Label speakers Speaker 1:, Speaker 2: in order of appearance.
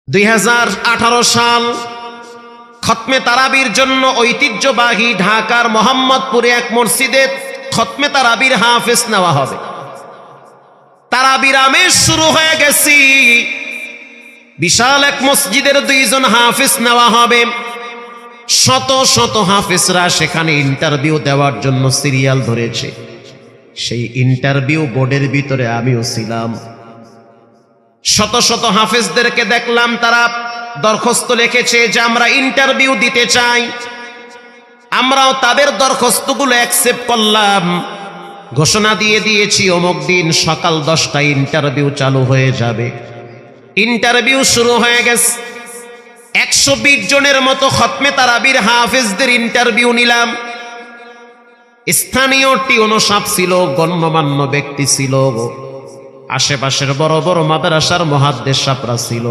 Speaker 1: 2018 সাল খতমে তারাবির জন্য ঐতিহ্যবাহী ঢাকার মোহাম্মদপুরে এক মসজিদে খতমে তারাবির হাফেজ নেওয়া হবে। তারাবির আমেজ শুরু হয়ে গেছি। বিশাল এক মসজিদের 2 জন হাফেজ নেওয়া হবে। শত শত হাফেজরা সেখানে ইন্টারভিউ দেওয়ার জন্য সিরিয়াল ধরেছে। সেই ইন্টারভিউ বোর্ডের ভিতরে আমিও ছিলাম। শত শত হাফেজদেরকে দেখলাম তারা দরখাস্ত লিখেছে যে আমরা ইন্টারভিউ দিতে চাই। আমরাও তাদের দরখাস্তগুলো অ্যাকসেপ্ট করলাম। ঘোষণা দিয়ে দিয়েছি অমুক দিন সকাল 10টায় ইন্টারভিউ চালু হয়ে যাবে। ইন্টারভিউ শুরু হয়ে গেছে। 120 জনের মতো খতমে তারাবির হাফেজদের ইন্টারভিউ নিলাম। স্থানীয় টিউনো সাহেব ছিল, গণ্যমান্য ব্যক্তি ছিল, আশেপাশের বড় বড় মাদ্রাসার মুহাদ্দিস সাহেবরা ছিল।